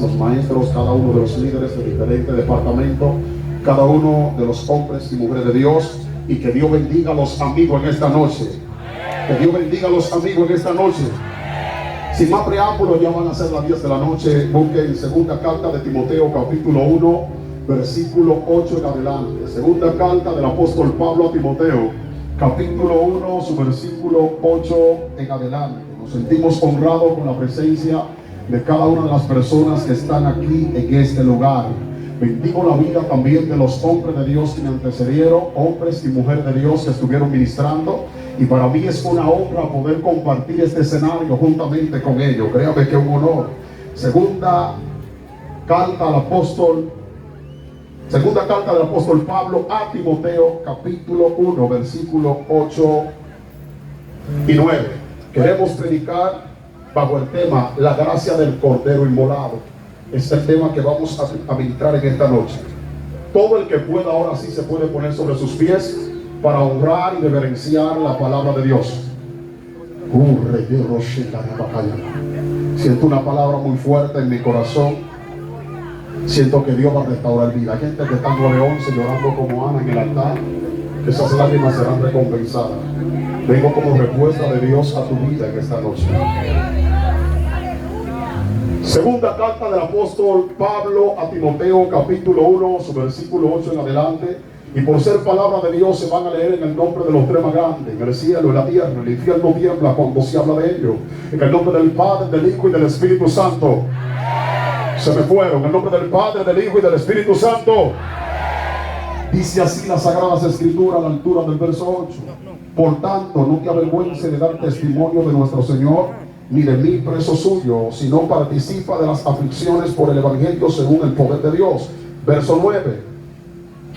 los maestros, cada uno de los líderes de diferente departamento, cada uno de los hombres y mujeres de Dios, y que Dios bendiga a los amigos en esta noche. Que Dios bendiga a los amigos en esta noche. Sin más preámbulos, ya van a ser las 10 de la noche. Busquen segunda carta de Timoteo, capítulo 1, versículo 8 en adelante. Segunda carta del apóstol Pablo a Timoteo, capítulo 1, su versículo 8 en adelante. Nos sentimos honrados con la presencia de cada una de las personas que están aquí en este lugar. Bendigo la vida también de los hombres de Dios que me antecedieron, hombres y mujeres de Dios que estuvieron ministrando, y para mí es una honra poder compartir este escenario juntamente con ellos. Créame que es un honor. Segunda carta del apóstol Pablo a Timoteo, capítulo 1, versículo 8 y 9. Queremos predicar bajo el tema la gracia del Cordero Inmolado. Es el tema que vamos a ministrar en esta noche. Todo el que pueda ahora sí se puede poner sobre sus pies para honrar y reverenciar la palabra de Dios. Siento una palabra muy fuerte en mi corazón. Siento que Dios va a restaurar vida. Hay gente que está en 9:11 llorando como Ana en el altar. Que esas lágrimas serán recompensadas. Vengo como respuesta de Dios a tu vida en esta noche. Segunda carta del apóstol Pablo a Timoteo, capítulo 1, su versículo 8 en adelante. Y por ser palabra de Dios se van a leer en el nombre de los tres más grandes, en el cielo, en la tierra. El infierno tiembla cuando se habla de ellos. En el nombre del Padre, del Hijo y del Espíritu Santo. Se me fueron. En el nombre del Padre, del Hijo y del Espíritu Santo. Dice así las Sagradas Escrituras a la altura del verso 8. Por tanto, no te avergüences de dar testimonio de nuestro Señor, ni de mí preso suyo, sino participa de las aflicciones por el Evangelio según el poder de Dios. Verso 9.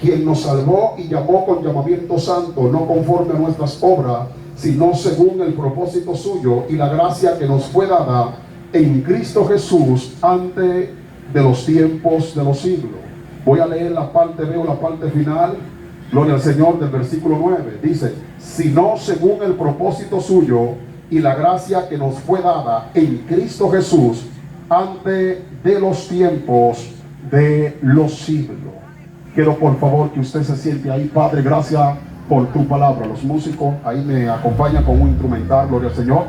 Quien nos salvó y llamó con llamamiento santo, no conforme a nuestras obras, sino según el propósito suyo y la gracia que nos fue dada en Cristo Jesús antes de los tiempos de los siglos. Voy a leer la parte final, gloria al Señor, del versículo 9. Dice, sino según el propósito suyo y la gracia que nos fue dada en Cristo Jesús antes de los tiempos de los siglos. Quiero por favor que usted se siente ahí. Padre, gracias por tu palabra. Los músicos ahí me acompañan con un instrumental, gloria al Señor.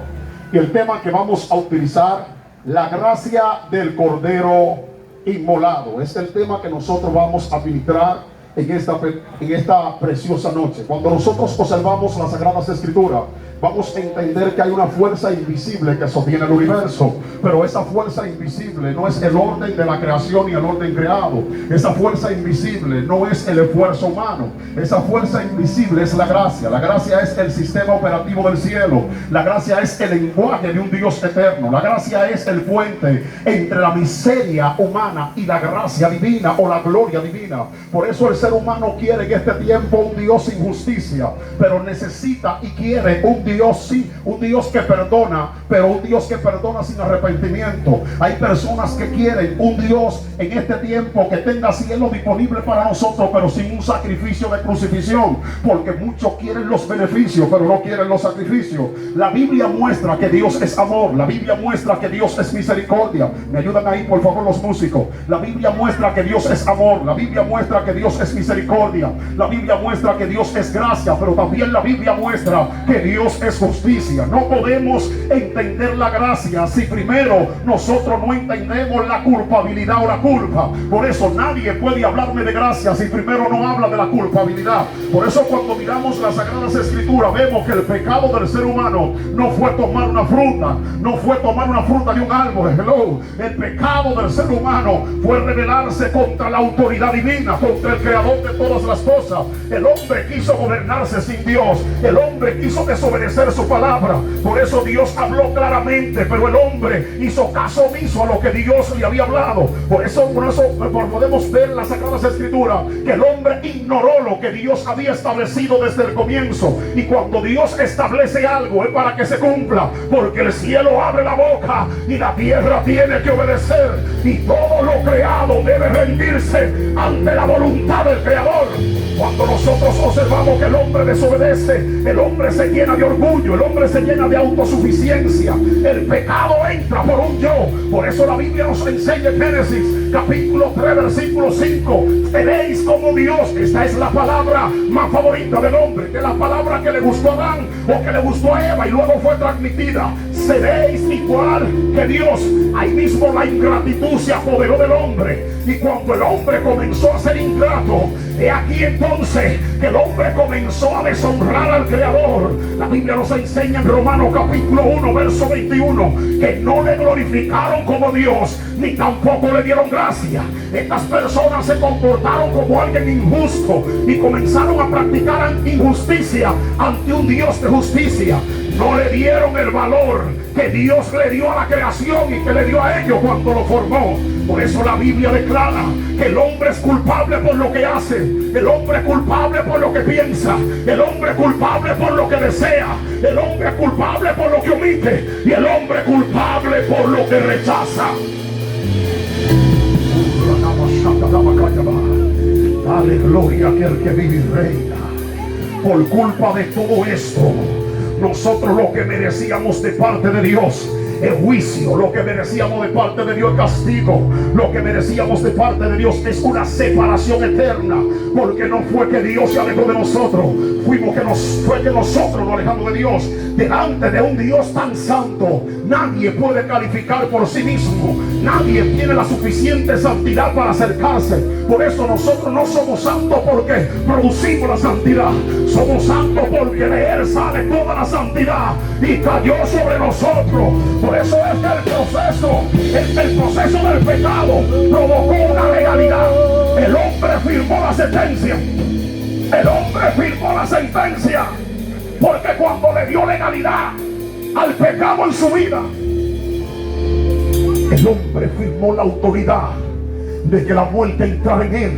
Y el tema que vamos a utilizar, la gracia del Cordero Inmolado. Es el tema que nosotros vamos a ministrar en esta preciosa noche. Cuando nosotros observamos las Sagradas Escrituras, vamos a entender que hay una fuerza invisible que sostiene el universo, pero esa fuerza invisible no es el orden de la creación ni el orden creado. Esa fuerza invisible no es el esfuerzo humano. Esa fuerza invisible es la gracia. La gracia es el sistema operativo del cielo. La gracia es el lenguaje de un Dios eterno. La gracia es el puente entre la miseria humana y la gracia divina o la gloria divina. Por eso el ser humano quiere en este tiempo un Dios sin justicia, pero necesita y quiere un Dios, sí, un Dios que perdona, pero un Dios que perdona sin arrepentimiento. Hay personas que quieren un Dios en este tiempo que tenga cielo disponible para nosotros, pero sin un sacrificio de crucifixión, porque muchos quieren los beneficios, pero no quieren los sacrificios. La Biblia muestra que Dios es amor. La Biblia muestra que Dios es misericordia. Me ayudan ahí por favor los músicos. La Biblia muestra que Dios es amor. La Biblia muestra que Dios es misericordia. La Biblia muestra que Dios es gracia, pero también la Biblia muestra que Dios es justicia. No podemos entender la gracia si primero nosotros no entendemos la culpabilidad o la culpa. Por eso nadie puede hablarme de gracia si primero no habla de la culpabilidad. Por eso cuando miramos las Sagradas Escrituras vemos que el pecado del ser humano no fue tomar una fruta, no fue tomar una fruta de un árbol. Hello. El pecado del ser humano fue rebelarse contra la autoridad divina, contra el creador de todas las cosas. El hombre quiso gobernarse sin Dios. El hombre quiso desobedecer su palabra. Por eso Dios habló claramente, pero el hombre hizo caso omiso a lo que Dios le había hablado. Por eso podemos ver en las Sagradas Escrituras que el hombre ignoró lo que Dios había establecido desde el comienzo. Y cuando Dios establece algo es para que se cumpla, porque el cielo abre la boca y la tierra tiene que obedecer, y todo lo creado debe rendirse ante la voluntad del Creador. Cuando nosotros observamos que el hombre desobedece, el hombre se llena de orgullo, el hombre se llena de autosuficiencia, el pecado entra por un yo. Por eso la Biblia nos enseña en Génesis capítulo 3 versículo 5: seréis como Dios. Esta es la palabra más favorita del hombre, que es la palabra que le gustó a Adán o que le gustó a Eva y luego fue transmitida. Seréis igual que Dios. Ahí mismo la ingratitud se apoderó del hombre, y cuando el hombre comenzó a ser ingrato, he aquí entonces que el hombre comenzó a deshonrar al Creador. La Biblia nos enseña en Romanos capítulo 1 verso 21 que no le glorificaron como Dios, ni tampoco le dieron gracia. Estas personas se comportaron como alguien injusto y comenzaron a practicar injusticia ante un Dios de justicia. No le dieron el valor que Dios le dio a la creación y que le dio a ellos cuando lo formó. Por eso la Biblia declara que el hombre es culpable por lo que hace, el hombre es culpable por lo que piensa, el hombre es culpable por lo que desea, el hombre es culpable por lo que omite y el hombre es culpable por lo que rechaza. Dale gloria a aquel que vive y reina. Por culpa de todo esto, nosotros lo que merecíamos de parte de Dios es juicio, lo que merecíamos de parte de Dios es castigo, lo que merecíamos de parte de Dios es una separación eterna, porque no fue que Dios se alejó de nosotros, fue que nosotros nos alejamos de Dios. Delante de un Dios tan santo, nadie puede calificar por sí mismo, nadie tiene la suficiente santidad para acercarse. Por eso nosotros no somos santos porque producimos la santidad, somos santos porque de Él sale toda la santidad y cayó sobre nosotros. Por eso es que el proceso del pecado provocó una legalidad. El hombre firmó la sentencia, el hombre firmó la sentencia, porque cuando le dio legalidad al pecado en su vida, el hombre firmó la autoridad de que la muerte entrara en él.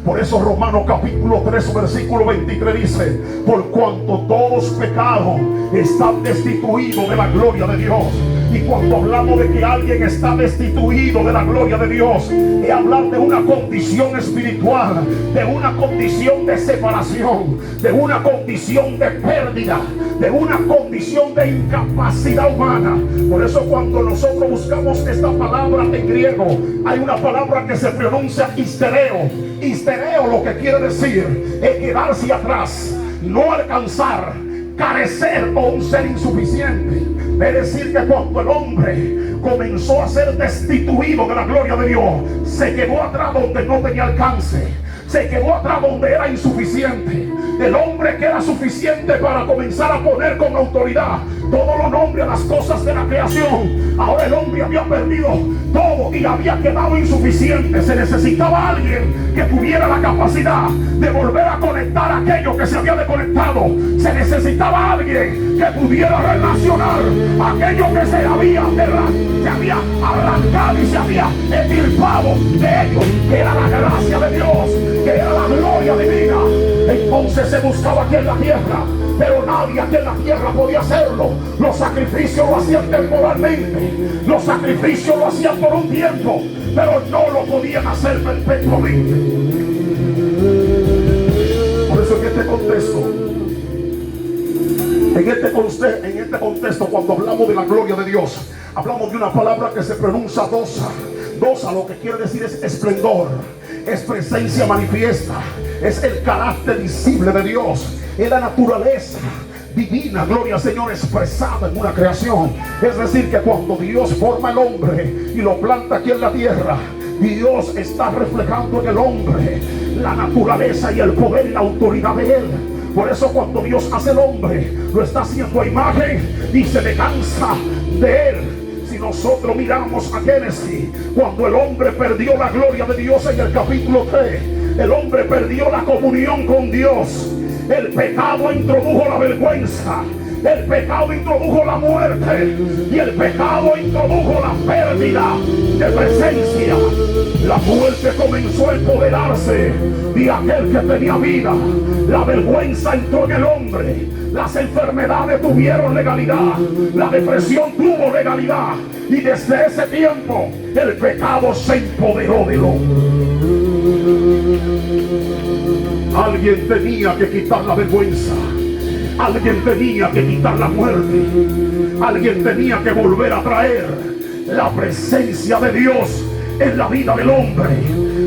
Por eso Romanos capítulo 3 versículo 23 dice: por cuanto todos pecaron, están destituidos de la gloria de Dios. Y cuando hablamos de que alguien está destituido de la gloria de Dios, es hablar de una condición espiritual, de una condición de separación, de una condición de pérdida, de una condición de incapacidad humana. Por eso cuando nosotros buscamos esta palabra en griego, hay una palabra que se pronuncia histereo. Histereo lo que quiere decir es quedarse atrás, no alcanzar, carecer o un ser insuficiente. Es decir, que cuando el hombre comenzó a ser destituido de la gloria de Dios, se quedó atrás donde no tenía alcance, se quedó atrás donde era insuficiente. El hombre que era suficiente para comenzar a poner con autoridad todos los nombres a las cosas de la creación, ahora el hombre había perdido todo y había quedado insuficiente. Se necesitaba alguien que tuviera la capacidad de volver a conectar aquello que se había desconectado. Se necesitaba alguien que pudiera relacionar aquello que se había arrancado y se había extirpado de ellos, que era la gracia de Dios, que era la gloria divina. Entonces se buscaba aquí en la tierra, pero nadie aquí en la tierra podía hacerlo. Los sacrificios lo hacían temporalmente, los sacrificios lo hacían por un tiempo, pero no lo podían hacer perpetuamente. Por eso en este contexto, cuando hablamos de la gloria de Dios, hablamos de una palabra que se pronuncia dosa. Dosa lo que quiere decir es esplendor, es presencia manifiesta, es el carácter visible de Dios, es la naturaleza divina, gloria al Señor, expresada en una creación. Es decir, que cuando Dios forma el hombre y lo planta aquí en la tierra, Dios está reflejando en el hombre la naturaleza y el poder y la autoridad de Él. Por eso cuando Dios hace el hombre, lo está haciendo a imagen y semejanza de Él. Si nosotros miramos a Génesis, cuando el hombre perdió la gloria de Dios en el capítulo 3, el hombre perdió la comunión con Dios. El pecado introdujo la vergüenza, el pecado introdujo la muerte y el pecado introdujo la pérdida de presencia. La muerte comenzó a empoderarse de aquel que tenía vida. La vergüenza entró en el hombre. Las enfermedades tuvieron legalidad, la depresión tuvo legalidad, y desde ese tiempo el pecado se empoderó del hombre. Alguien tenía que quitar la vergüenza. Alguien tenía que quitar la muerte. Alguien tenía que volver a traer la presencia de Dios en la vida del hombre.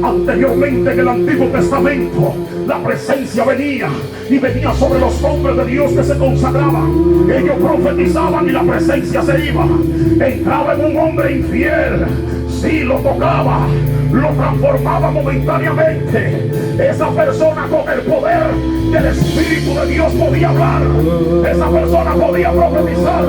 Anteriormente en el Antiguo Testamento la presencia venía y venía sobre los hombres de Dios que se consagraban. Ellos profetizaban y la presencia se iba. Entraba en un hombre infiel, si lo tocaba, lo transformaba momentáneamente. Esa persona con el poder del Espíritu de Dios podía hablar. Esa persona podía profetizar,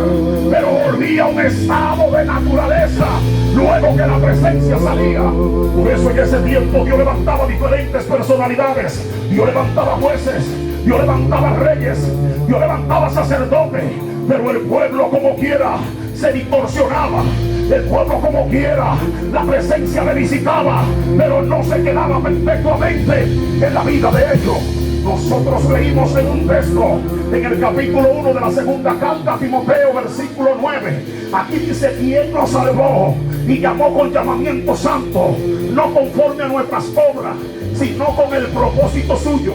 pero volvía a un estado de naturaleza luego que la presencia salía. Por eso en ese tiempo Dios levantaba diferentes personalidades. Dios levantaba jueces, Dios levantaba reyes, Dios levantaba sacerdotes, pero el pueblo como quiera se distorsionaba. El pueblo como quiera, la presencia le visitaba, pero no se quedaba perpetuamente en la vida de ellos. Nosotros leímos en un texto, en el capítulo 1 de la segunda carta a Timoteo, versículo 9. Aquí dice: quien nos salvó y llamó con llamamiento santo, no conforme a nuestras obras, sino con el propósito suyo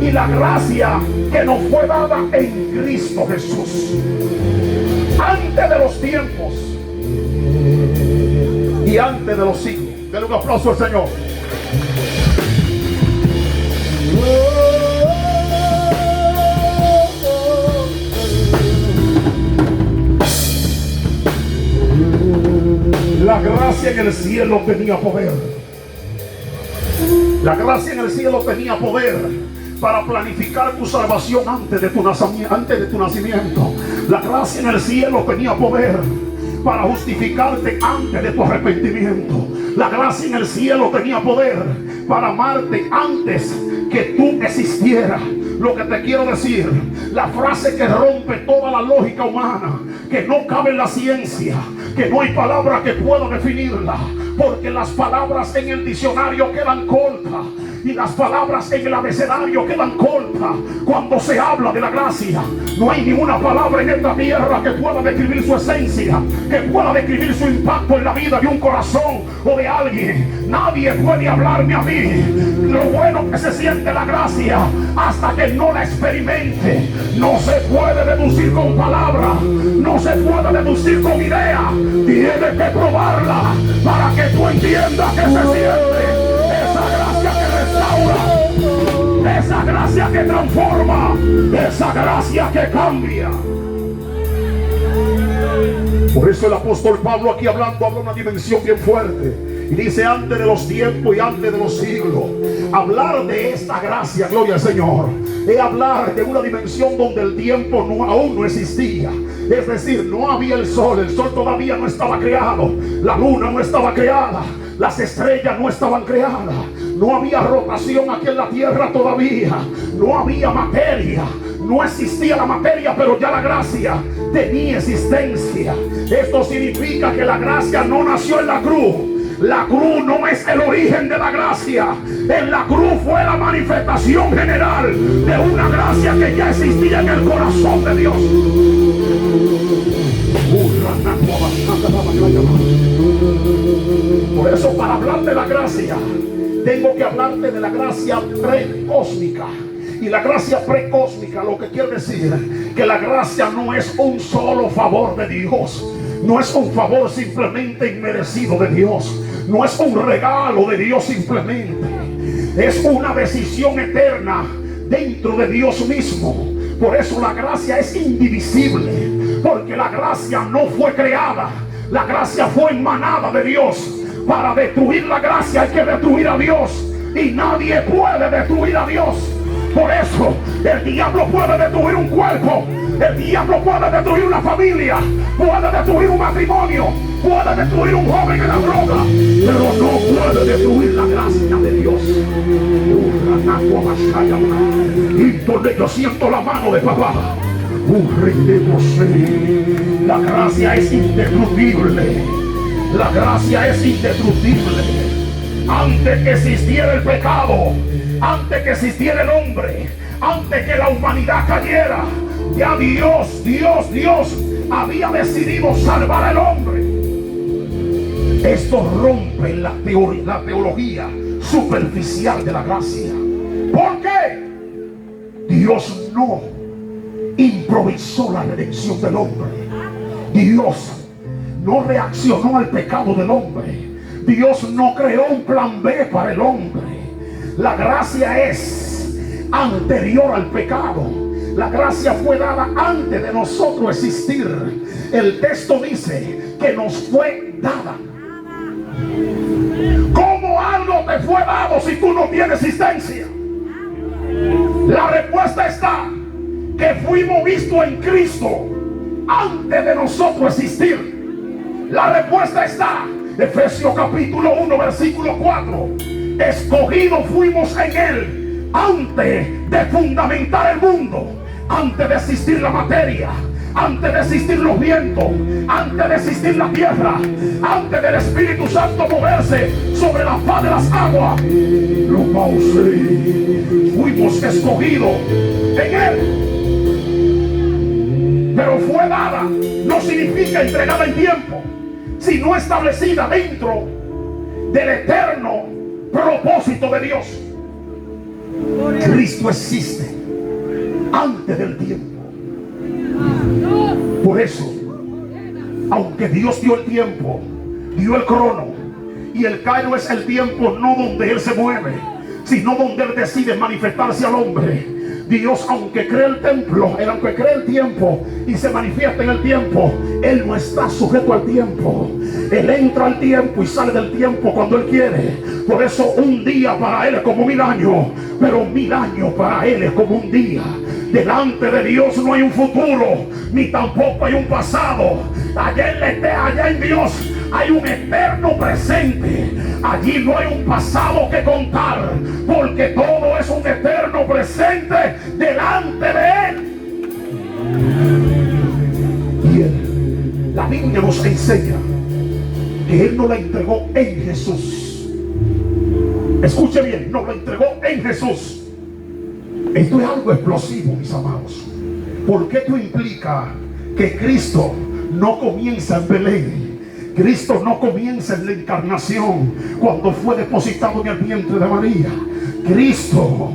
y la gracia que nos fue dada en Cristo Jesús, antes de los tiempos y antes de los siglos. Denle un aplauso al Señor. La gracia en el cielo tenía poder. La gracia en el cielo tenía poder para planificar tu salvación antes de tu nacimiento. La gracia en el cielo tenía poder para justificarte antes de tu arrepentimiento. La gracia en el cielo tenía poder para amarte antes que tú existieras. Lo que te quiero decir, la frase que rompe toda la lógica humana, que no cabe en la ciencia, que no hay palabra que pueda definirla, porque las palabras en el diccionario quedan cortas y las palabras en el abecedario quedan cortas. Cuando se habla de la gracia, no hay ninguna palabra en esta tierra que pueda describir su esencia, que pueda describir su impacto en la vida de un corazón o de alguien. Nadie puede hablarme a mí lo bueno que se siente la gracia hasta que no la experimente. No se puede deducir con palabras, no se puede deducir con idea. Tienes que probarla para que tú entiendas que se siente esa gracia que restaura, esa gracia que transforma, esa gracia que cambia. Por eso el apóstol Pablo aquí hablando habla una dimensión bien fuerte. Y dice: antes de los tiempos y antes de los siglos. Hablar de esta gracia, gloria al Señor, es hablar de una dimensión donde el tiempo aún no existía. Es decir, no había el sol todavía no estaba creado, la luna no estaba creada, las estrellas no estaban creadas, no había rotación aquí en la tierra todavía, no había materia, no existía la materia, pero ya la gracia tenía existencia. Esto significa que la gracia no nació en la cruz. La cruz no es el origen de la gracia. En la cruz fue la manifestación general de una gracia que ya existía en el corazón de Dios. Por eso, para hablar de la gracia, tengo que hablarte de la gracia precósmica. Y la gracia precósmica, lo que quiere decir que la gracia no es un solo favor de Dios, no es un favor simplemente inmerecido de Dios, no es un regalo de Dios simplemente, es una decisión eterna dentro de Dios mismo. Por eso la gracia es indivisible, porque la gracia no fue creada, la gracia fue emanada de Dios. Para destruir la gracia hay que destruir a Dios, y nadie puede destruir a Dios. Por eso el diablo puede destruir un cuerpo, el diablo puede destruir una familia, puede destruir un matrimonio, puede destruir un joven en la droga, pero no puede destruir la gracia de Dios. Y donde yo siento la mano de papá, la gracia es indestructible, la gracia es indestructible. Antes que existiera el pecado, antes que existiera el hombre, antes que la humanidad cayera, ya Dios había decidido salvar al hombre. Esto rompe la teología superficial de la gracia. ¿Por qué? Dios no improvisó la redención del hombre. Dios no reaccionó al pecado del hombre. Dios no creó un plan B para el hombre. La gracia es anterior al pecado. La gracia fue dada antes de nosotros existir. El texto dice que nos fue dada. ¿Cómo algo te fue dado si tú no tienes existencia? La respuesta está que fuimos vistos en Cristo antes de nosotros existir. La respuesta está Efesios capítulo 1 versículo 4. Escogidos fuimos en Él antes de fundamentar el mundo, antes de existir la materia, antes de existir los vientos, antes de existir la tierra, antes del Espíritu Santo moverse sobre la faz de las aguas. Fuimos escogidos en Él. Pero fue dada no significa entregada en tiempo, sino establecida dentro del eterno propósito de Dios. Cristo existe antes del tiempo. Por eso, aunque Dios dio el tiempo, dio el crono, y el kairos es el tiempo no donde Él se mueve, sino donde Él decide manifestarse al hombre. Dios, aunque cree el templo, Él aunque cree el tiempo y se manifiesta en el tiempo, Él no está sujeto al tiempo. Él entra al tiempo y sale del tiempo cuando Él quiere. Por eso un día para Él es como 1000 años, pero 1000 años para Él es como un día. Delante de Dios no hay un futuro, ni tampoco hay un pasado. Allá en Dios hay un eterno presente. Allí no hay un pasado que contar, porque todo es un eterno presente delante de Él. Y la Biblia nos enseña que Él nos la entregó en Jesús. Escuche bien, nos la entregó en Jesús. Esto es algo explosivo, mis amados, porque esto implica que Cristo no comienza en Belén. Cristo no comienza en la encarnación cuando fue depositado en el vientre de María. Cristo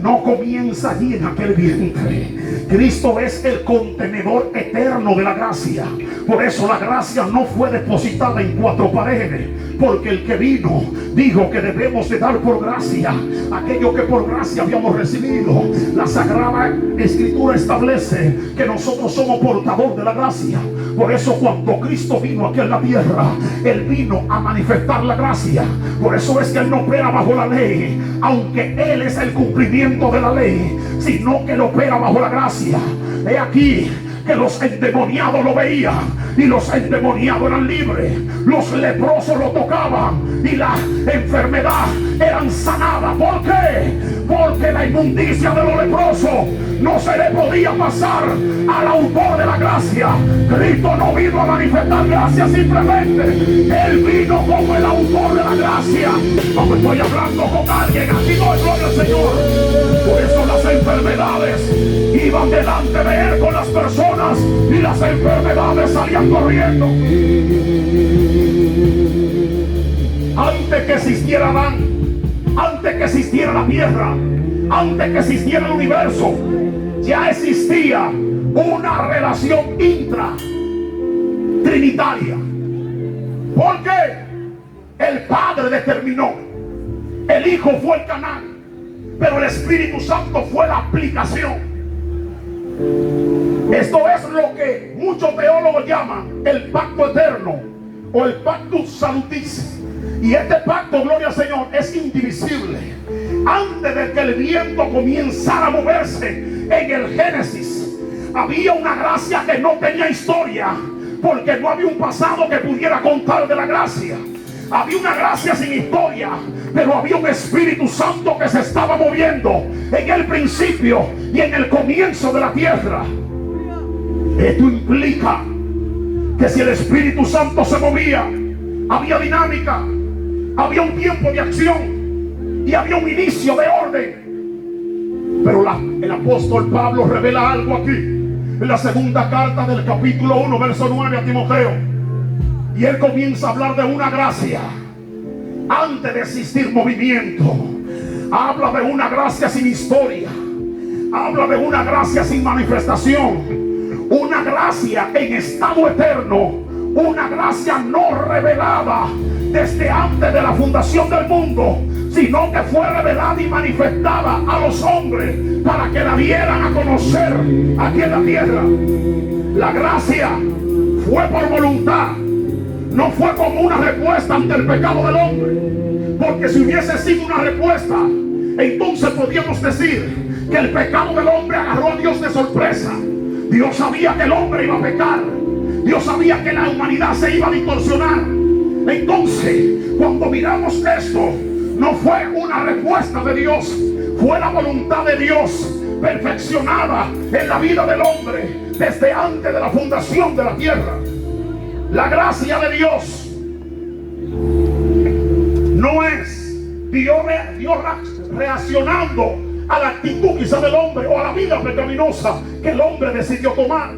no comienza allí en aquel vientre. Cristo es el contenedor eterno de la gracia. Por eso la gracia no fue depositada en 4 paredes, porque el que vino dijo que debemos de dar por gracia aquello que por gracia habíamos recibido. La Sagrada Escritura establece que nosotros somos portadores de la gracia. Por eso cuando Cristo vino aquí en la tierra, Él vino a manifestar la gracia. Por eso es que Él no opera bajo la ley, aunque Él es el cumplimiento de la ley, sino que Él opera bajo la gracia. He aquí que los endemoniados lo veían y los endemoniados eran libres. Los leprosos lo tocaban y la enfermedad eran sanadas. ¿Por qué? Porque la inmundicia de los leprosos no se le podía pasar al autor de la gracia. Cristo no vino a manifestar gracia simplemente. Él vino como el autor de la gracia. Como estoy hablando con alguien, aquí no es gloria al Señor. Por eso las enfermedades iban delante de Él con las personas y las enfermedades salían corriendo. Antes que existiera Adán, antes que existiera la tierra, antes que existiera el universo, ya existía una relación trinitaria. Porque el Padre determinó, el Hijo fue el canal, pero el Espíritu Santo fue la aplicación. Esto es lo que muchos teólogos llaman el pacto eterno o el pactus salutis. Y este pacto, gloria al Señor, es indivisible. Antes de que el viento comenzara a moverse en el Génesis, había una gracia que no tenía historia, porque no había un pasado que pudiera contar de la gracia. Había una gracia sin historia, pero había un Espíritu Santo que se estaba moviendo en el principio y en el comienzo de la tierra. Esto implica que si el Espíritu Santo se movía, había dinámica, había un tiempo de acción y había un inicio de orden. Pero el apóstol Pablo revela algo aquí en la segunda carta del capítulo 1 verso 9 a Timoteo, y él comienza a hablar de una gracia antes de existir movimiento, Habla de una gracia sin historia. Habla de una gracia sin manifestación. Una gracia en estado eterno. Una gracia no revelada desde antes de la fundación del mundo, sino que fue revelada y manifestada a los hombres para que la dieran a conocer aquí en la tierra. La gracia fue por voluntad, no fue como una respuesta ante el pecado del hombre, porque si hubiese sido una respuesta, entonces podríamos decir que el pecado del hombre agarró a Dios de sorpresa. Dios sabía que el hombre iba a pecar, Dios sabía que la humanidad se iba a distorsionar. Entonces, cuando miramos esto, no fue una respuesta de Dios, fue la voluntad de Dios perfeccionada en la vida del hombre desde antes de la fundación de la tierra. La gracia de Dios no es Dios reaccionando a la actitud quizá del hombre o a la vida pecaminosa que el hombre decidió tomar.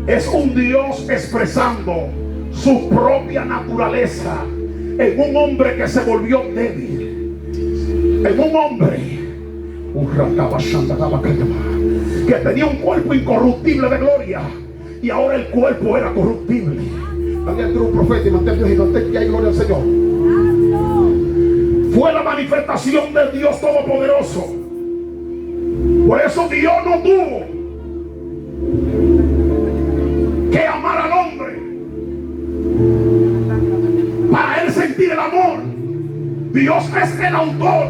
Es un Dios expresando su propia naturaleza en un hombre que se volvió débil, en un hombre que tenía un cuerpo incorruptible de gloria y ahora el cuerpo era corruptible. También tú un profeta y mantén que hay gloria al Señor. Fue la manifestación del Dios Todopoderoso. Por eso Dios no tuvo que amar al hombre para él sentir el amor. Dios es el autor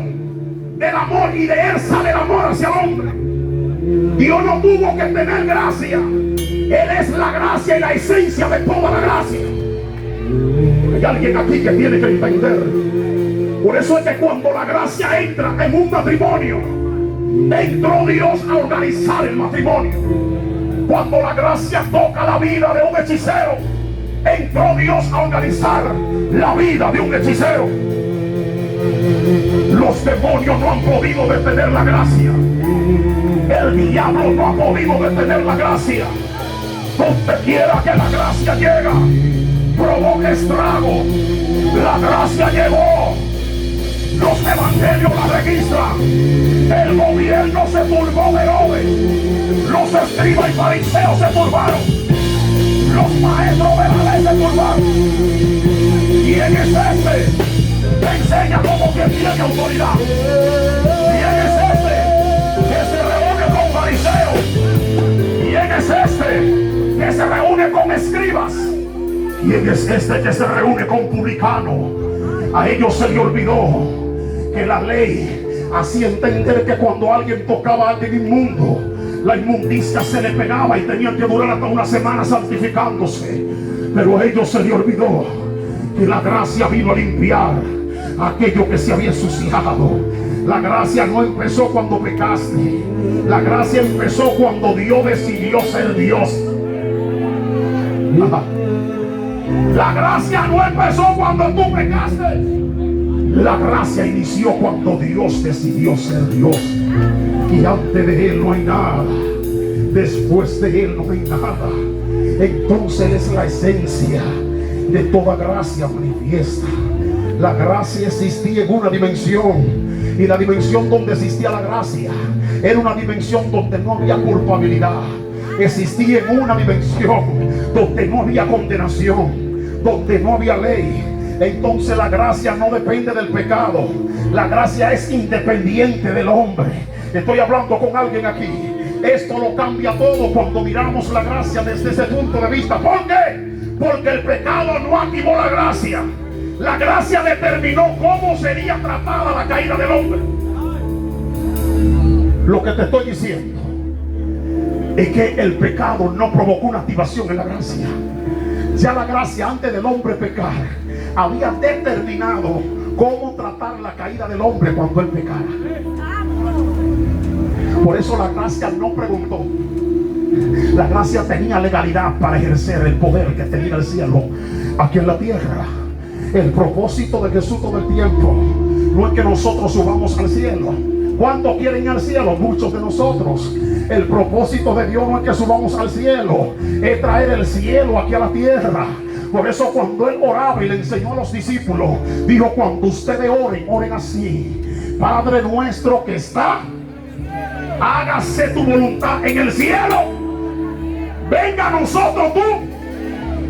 del amor y de él sale el amor hacia el hombre. Dios no tuvo que tener gracia. Él es la gracia y la esencia de toda la gracia. Hay alguien aquí que tiene que entender. Por eso es que cuando la gracia entra en un matrimonio, entró Dios a organizar el matrimonio. Cuando la gracia toca la vida de un hechicero, entró Dios a organizar la vida de un hechicero. Los demonios no han podido detener la gracia. El diablo no ha podido detener la gracia. Donde quiera que la gracia llega, provoca estrago. La gracia llegó. Los evangelios la registran. El gobierno se turbó de Herodes. Los escribas y fariseos se turbaron. Los maestros de la ley se turbaron. ¿Quién es este? Que enseña como que tiene autoridad. ¿Quién es este? Que se reúne con fariseos. ¿Quién es este? Que se reúne con escribas. ¿Quién es este que se reúne con publicanos? A ellos se le olvidó que la ley hacía entender que cuando alguien tocaba a alguien inmundo, la inmundicia se le pegaba y tenían que durar hasta una semana santificándose. Pero a ellos se le olvidó que la gracia vino a limpiar aquello que se había ensuciado. La gracia no empezó cuando pecaste. La gracia empezó cuando Dios decidió ser Dios. La gracia no empezó cuando tú pecaste. La gracia inició cuando Dios decidió ser Dios. Y antes de Él no hay nada. Después de Él no hay nada. Entonces Él es la esencia de toda gracia manifiesta. La gracia existía en una dimensión. Y la dimensión donde existía la gracia era una dimensión donde no había culpabilidad. Existía en una dimensión donde no había condenación, donde no había ley. Entonces la gracia no depende del pecado. La gracia es independiente del hombre. Estoy hablando con alguien aquí. Esto lo cambia todo cuando miramos la gracia desde ese punto de vista. ¿Por qué? Porque el pecado no activó la gracia. La gracia determinó cómo sería tratada la caída del hombre. Lo que te estoy diciendo es que el pecado no provocó una activación en la gracia. Ya la gracia, antes del hombre pecar, había determinado cómo tratar la caída del hombre cuando él pecara. Por eso la gracia no preguntó. La gracia tenía legalidad para ejercer el poder que tenía el cielo aquí en la tierra. El propósito de Jesús todo el tiempo no es que nosotros subamos al cielo. ¿Cuántos quieren ir al cielo? Muchos de nosotros. El propósito de Dios no es que subamos al cielo, es traer el cielo aquí a la tierra. Por eso cuando Él oraba y le enseñó a los discípulos, dijo: cuando ustedes oren, oren así: Padre nuestro que está, hágase tu voluntad en el cielo. Venga a nosotros tú.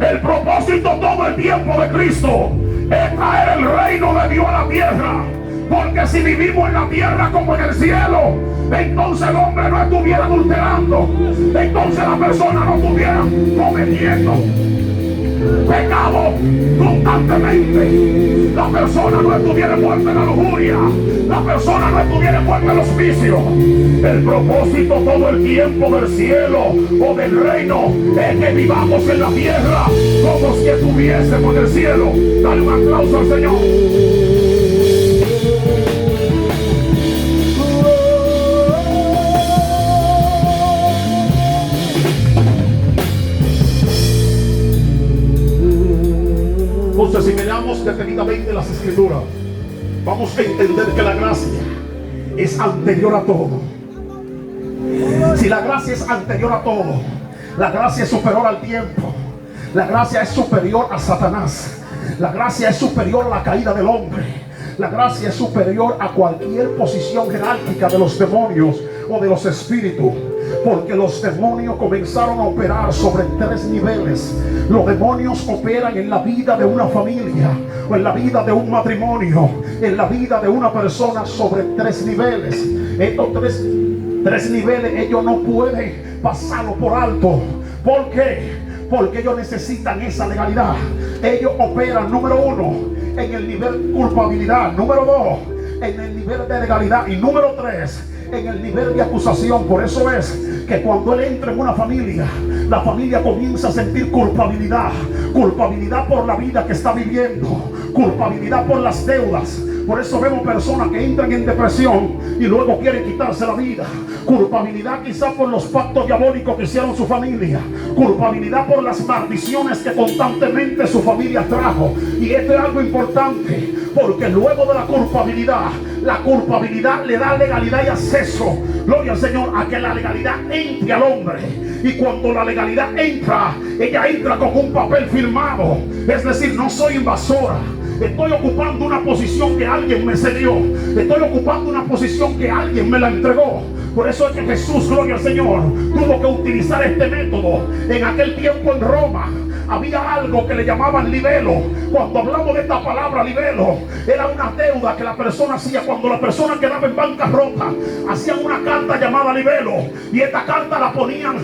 El propósito todo el tiempo de Cristo es traer el reino de Dios a la tierra. Porque si vivimos en la tierra como en el cielo, entonces el hombre no estuviera adulterando, entonces la persona no estuviera cometiendo pecado constantemente, la persona no estuviera envuelta en la lujuria, la persona no estuviera envuelta en los vicios. El propósito todo el tiempo del cielo o del reino es que vivamos en la tierra como si estuviésemos en el cielo. Dale un aplauso al Señor. Entonces, si miramos detenidamente las escrituras, vamos a entender que la gracia es anterior a todo. Si la gracia es anterior a todo, la gracia es superior al tiempo, la gracia es superior a Satanás, la gracia es superior a la caída del hombre, la gracia es superior a cualquier posición jerárquica de los demonios o de los espíritus. Porque los demonios comenzaron a operar sobre 3 niveles. Los demonios operan en la vida de una familia, o en la vida de un matrimonio, en la vida de una persona sobre 3 niveles. Estos tres niveles ellos no pueden pasarlo por alto. ¿Por qué? Porque ellos necesitan esa legalidad. Ellos operan, número 1, en el nivel de culpabilidad. Número 2, en el nivel de legalidad. Y número 3, en el nivel de acusación. Por eso es que cuando él entra en una familia, la familia comienza a sentir culpabilidad. Culpabilidad por la vida que está viviendo, culpabilidad por las deudas. Por eso vemos personas que entran en depresión y luego quieren quitarse la vida. Culpabilidad quizás por los pactos diabólicos que hicieron su familia. Culpabilidad por las maldiciones que constantemente su familia trajo. Y esto es algo importante, porque luego de la culpabilidad le da legalidad y acceso, gloria al Señor, a que la legalidad entre al hombre. Y cuando la legalidad entra, ella entra con un papel firmado. Es decir, no soy invasora. Estoy ocupando una posición que alguien me cedió. Estoy ocupando una posición que alguien me la entregó. Por eso es que Jesús, gloria al Señor, tuvo que utilizar este método. En aquel tiempo en Roma había algo que le llamaban libelo. Cuando hablamos de esta palabra libelo, era una deuda que la persona hacía. Cuando la persona quedaba en bancarrota, hacían una carta llamada libelo. Y esta carta la ponían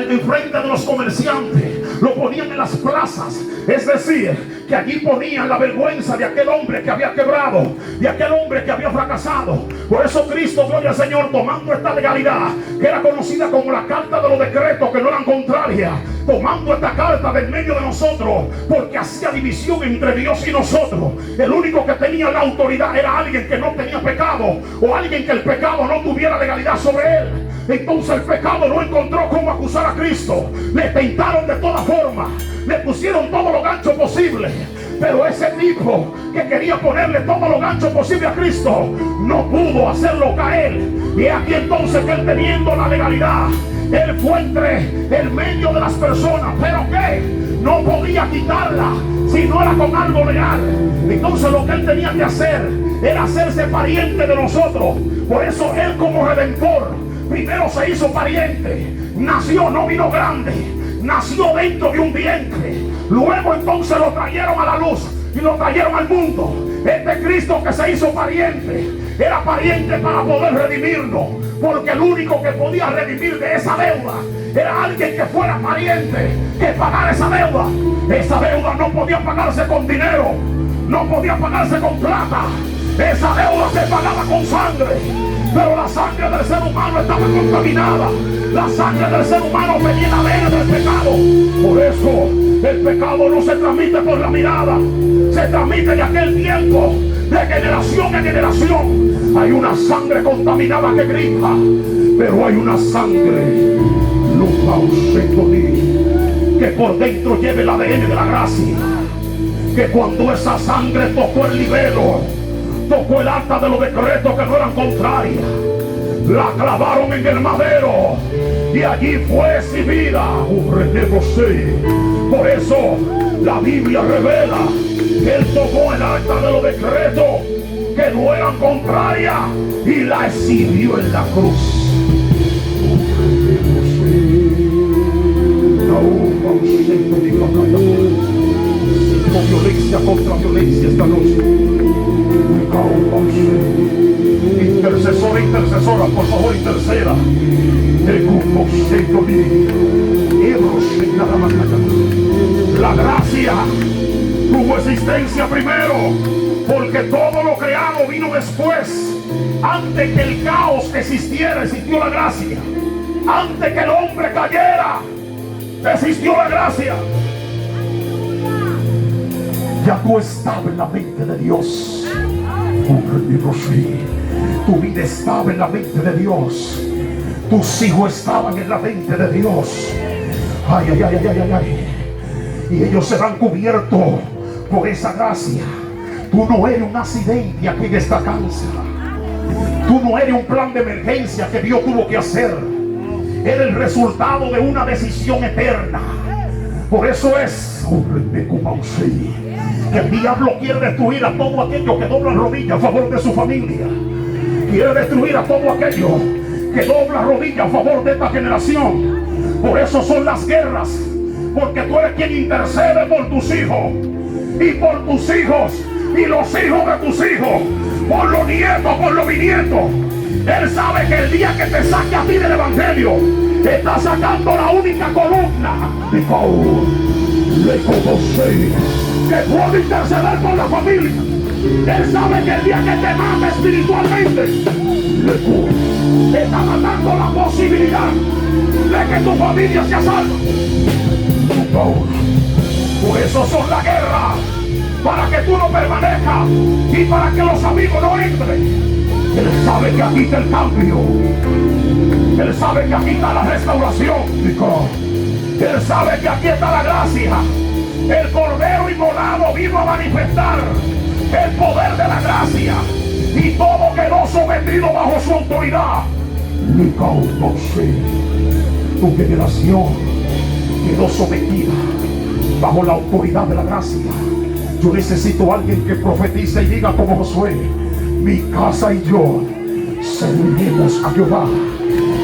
enfrente de los comerciantes, lo ponían en las plazas. Es decir, que allí ponían la vergüenza de aquel hombre que había quebrado, de aquel hombre que había fracasado. Por eso Cristo, gloria al Señor, tomando esta legalidad que era conocida como la carta de los decretos, que no eran contrarias, tomando esta carta del medio de nosotros, porque hacía división entre Dios y nosotros. El único que tenía la autoridad era alguien que no tenía pecado, o alguien que el pecado no tuviera legalidad sobre él. Entonces el pecado no encontró cómo acusar a Cristo. Le tentaron de todas formas, le pusieron todos los ganchos posibles, pero ese tipo que quería ponerle todos los ganchos posibles a Cristo no pudo hacerlo caer. Y aquí entonces que él, teniendo la legalidad, él fue entre el medio de las personas, pero que no podía quitarla si no era con algo legal. Entonces lo que él tenía que hacer era hacerse pariente de nosotros. Por eso él, como redentor, primero se hizo pariente. Nació, no vino grande, nació dentro de un vientre. Luego entonces lo trajeron a la luz y lo trajeron al mundo. Este Cristo que se hizo pariente, era pariente para poder redimirnos, porque el único que podía redimir de esa deuda era alguien que fuera pariente, que pagara esa deuda. Esa deuda no podía pagarse con dinero, no podía pagarse con plata. Esa deuda se pagaba con sangre. Pero la sangre del ser humano estaba contaminada. La sangre del ser humano tenía el ADN del pecado. Por eso el pecado no se transmite por la mirada, se transmite de aquel tiempo, de generación en generación. Hay una sangre contaminada que grita, pero hay una sangre que por dentro lleva el ADN de la gracia. Que cuando esa sangre tocó el libelo, tocó el acta de los decretos que no eran contrarias, la clavaron en el madero y allí fue exhibida. Por eso la Biblia revela que él tomó el acta de los decretos que no eran contrarias y la exhibió en la cruz. Con violencia contra violencia esta noche. Intercesora, intercesora, por favor, interceda. La gracia tuvo existencia primero, porque todo lo creado vino después. Antes que el caos existiera, existió la gracia. Antes que el hombre cayera, existió la gracia. Ya tú estabas en la mente de Dios. Tu vida estaba en la mente de Dios. Tus hijos estaban en la mente de Dios. Ay, ay, ay, ay, ay, ay. Y ellos serán cubiertos por esa gracia. Tú no eres un accidente aquí en esta casa. Tú no eres un plan de emergencia que Dios tuvo que hacer. Eres el resultado de una decisión eterna. Por eso es que el diablo quiere destruir a todo aquello que dobla rodilla a favor de su familia. Quiere destruir a todo aquello que dobla rodilla a favor de esta generación. Por eso son las guerras, porque tú eres quien intercede por tus hijos y por tus hijos y los hijos de tus hijos, por los nietos, por los bisnietos. Él sabe que el día que te saque a ti del evangelio, está sacando la única columna que puede interceder por la familia. Él sabe que el día que te mata espiritualmente, está matando la posibilidad de que tu familia sea salva. Por eso son la guerra, para que tú no permanezcas y para que los amigos no entren. Él sabe que aquí está el cambio. Él sabe que aquí está la restauración. Él sabe que aquí está la gracia. El Cordero Inmolado vino a manifestar el poder de la gracia, y todo quedó sometido bajo su autoridad. Tu generación quedó sometida bajo la autoridad de la gracia. Yo necesito a alguien que profetice y diga como Josué: mi casa y yo serviremos a Jehová.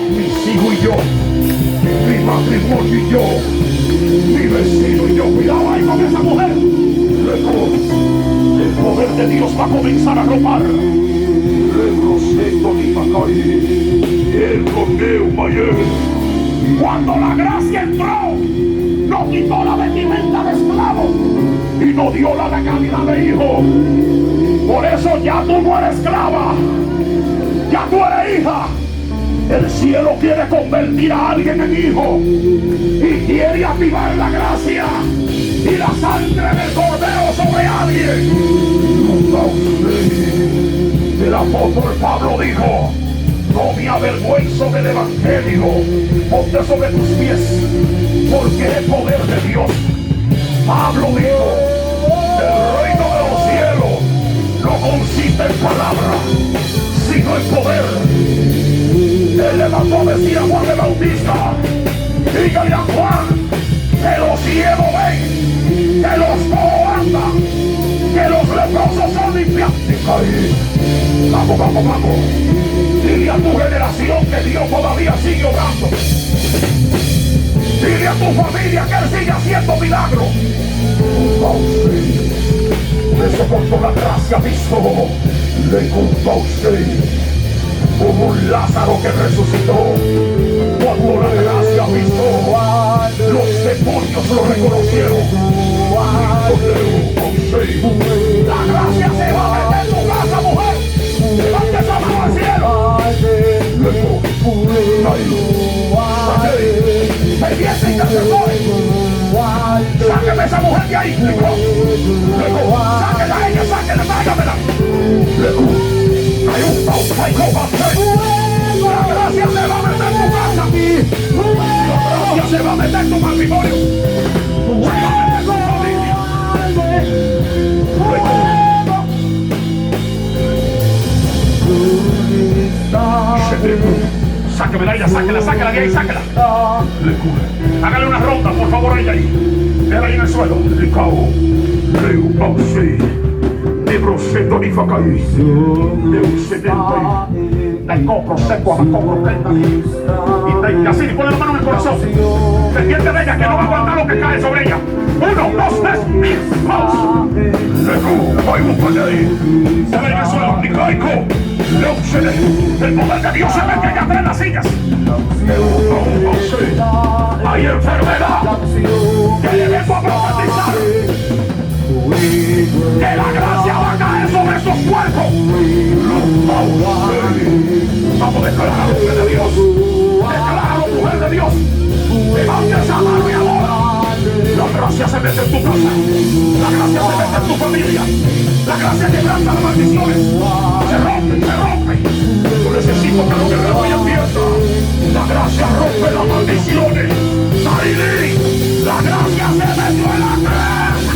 Mis hijos y yo, mi matrimonio y yo, mi vecino y yo. Cuidado ahí con esa mujer. El poder de Dios va a comenzar a romper. Cuando la gracia entró, no quitó la vestimenta de esclavo y no dio la legalidad de hijo. Por eso ya tú no eres esclava, ya tú eres hija. El cielo quiere convertir a alguien en hijo y quiere activar la gracia y la sangre del Cordero sobre alguien. El apóstol Pablo dijo: no me avergüenzo del evangelio, ponte sobre tus pies, porque es poder de Dios. Pablo dijo: el reino de los cielos no consiste en palabras, sino en poder. Él levantó, decía Juan el Bautista: dígale a Juan que los ciegos ven, que los cojos andan, que los leprosos son limpiados. Vamos, vamos, vamos. Dile a tu generación que Dios todavía sigue obrando. Dile a tu familia que Él sigue haciendo milagros. Le soportó la gracia, visto. Le culpa a usted como un Lázaro que resucitó. Cuando la gracia visto, los demonios lo reconocieron. La gracia se va a meter en tu casa, mujer. Levante esa mano al cielo. Pendiente intercesores. Sáqueme esa mujer de ahí. Sáquela a ella, sáquela, tráigamela. Hay un la gracia se va a meter en tu casa. La gracia se va a meter en tu matrimonio. Se va a meter en tu familia. Sáquemela ella, sáquela de ahí, sáquela. Hágale una ronda, por favor, a ella ahí. Déjala ahí en el suelo. Lebrosendo di Facai, Leusedente, dai copro, seco, a copro, prenda. Y así, ponle la mano en el corazón. Pendiente de ella, que no va a aguantar lo que cae sobre ella. 1, 2, 3, y pausa. Luego, voy a buscarle ahí. Se ve en el suelo, Nicaico. El poder de Dios se mete allá atrás en las sillas. Hay enfermedad que le vengo a profetizar. Que la gracia va a caer sobre esos cuerpos. Vamos a declarar a la mujer de Dios. Declara a la mujer de Dios. Levanta esa mano y adora. La gracia se mete en tu casa. La gracia se mete en tu familia. La gracia quebranta las maldiciones. Se rompe, se rompe. Yo necesito que lo guerreros hoy empieza. La gracia rompe las maldiciones. Sailí. La gracia se metió en la casa.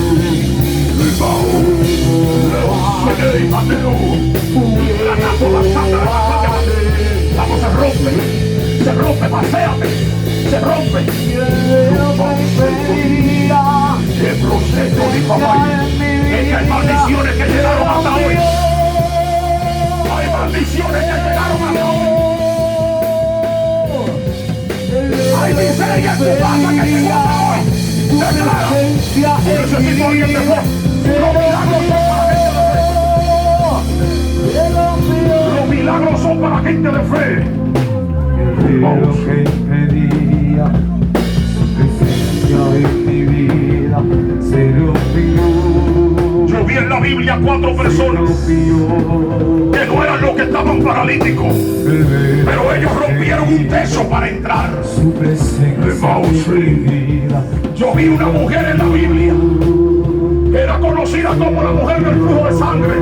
Vamos, se rompe, paséate, se rompe. ¡Qué proceso de papá! Es que hay maldiciones que llegaron hasta hoy. Hay maldiciones que llegaron hasta hoy. Hay miseria en tu casa que llegó hasta hoy. Declara. Necesito a alguien de fe. Los milagros son para gente de fe. Vamos. Que impedía su presencia en mi vida se rompió. Yo vi en la Biblia 4 personas que no eran los que estaban paralíticos, pero ellos rompieron un techo para entrar. Su presencia en mi vida. Yo vi una mujer en la Biblia. Era conocida como la mujer del flujo de sangre.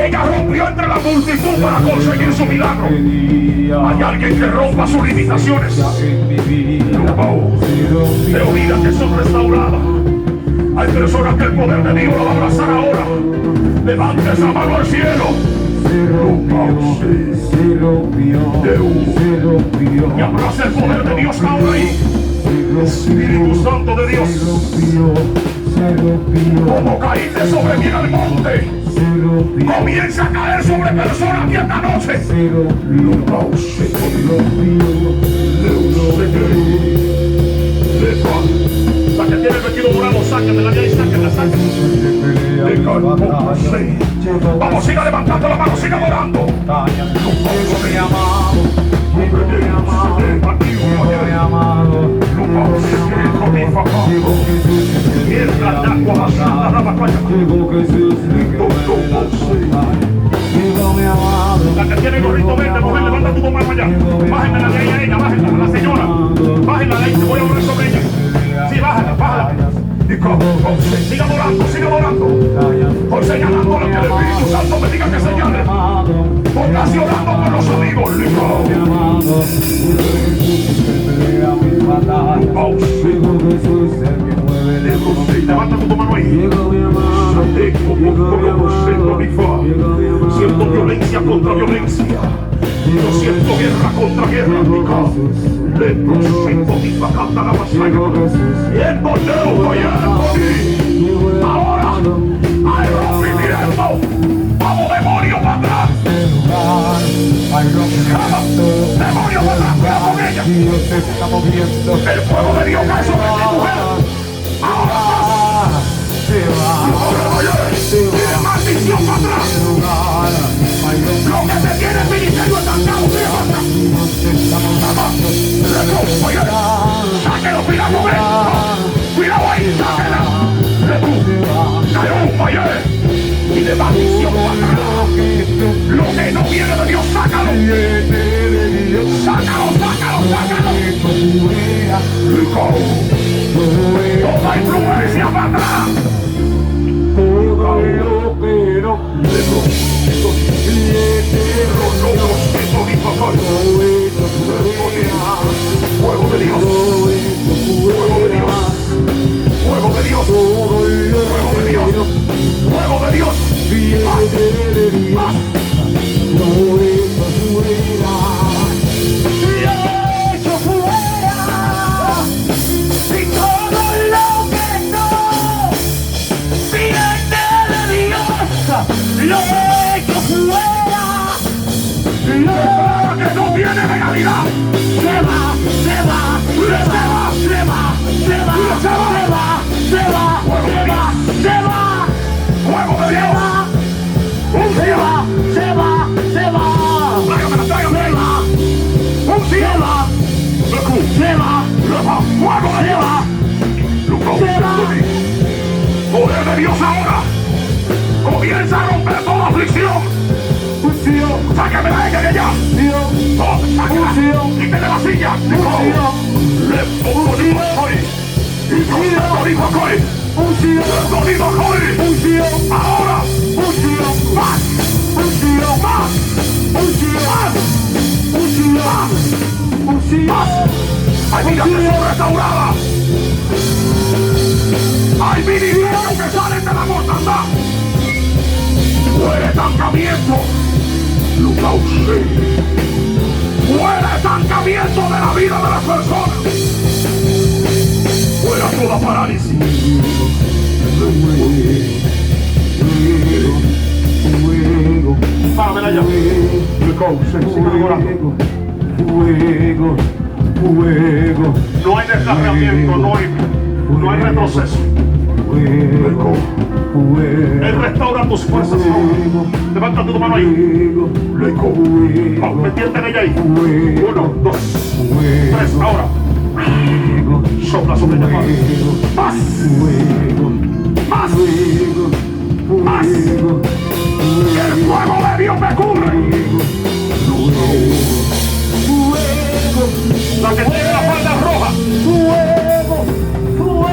Ella rompió entre la multitud para conseguir su milagro. Hay alguien que rompa sus limitaciones. Veo vidas que son restauradas. Hay personas que el poder de Dios la va a abrazar ahora. Levante esa mano al cielo. Y abraza el poder de Dios ahora ahí. Espíritu Santo de Dios. Como caíste sobre mí en el monte, comienza a caer sobre personas aquí esta noche. La que tiene el vestido morado, sáquenla de ahí, sáquenla. Vamos, siga levantando la mano, siga adorando. La que tiene el gorrito verde, mujer, levanta tu mano allá. Bájenla de ahí a ella, bájenla, la señora. Bájenla de ahí, te voy a orar sobre ella. Sí, bájala, bájala. Siga adorando. Por señalando lo que el Espíritu Santo me diga que señale. Póngase orando por los amigos. Levanta tu mano ahí. Siento violencia contra violencia. Yo siento guerra contra guerra. Ahora hay rompimiento. Vamos, demonio para atrás. Demonio para atrás, cuidado con ella. El fuego de Dios cae sobre ti, mujer. Ahora tiene maldición para atrás. Lo que se tiene el ministerio estancado, sáquelo, cuidado con él. Cuidado ahí, sáquela. Y de maldición para atrás. Lo que no viene de Dios, sácalo. Sácalo. Toda influencia para atrás. Fuego de Dios. prosperidad. Se va, se va, se va, se va, se va, se va, se va, se va, se va, Fuego de Dios. se va, se va, se va, Tráigamela, tráigamela. se va, se va, Fuego de se Dios. va. Poder de Dios ahora. Comienza a romper toda aflicción. Sácamela de ella de allá. Sácala. Quítale la silla. Le pongo el coy. Ahora. Más. Hay vidas que son restauradas. Hay ministerios que salen de la mortandad. Fuera estancamiento. Fuera estancamiento de la vida de las personas. Fuera toda parálisis. Páramela ya. No hay descarriamiento, no hay retroceso. Él restaura tus fuerzas ahora. Levanta tu mano ahí. Metiente en ella ahí. 1, 2, 3, ahora. Sopla sobre ella. Más. Más. Más. Que el fuego de Dios me cubre. La que tiene la falda roja. Y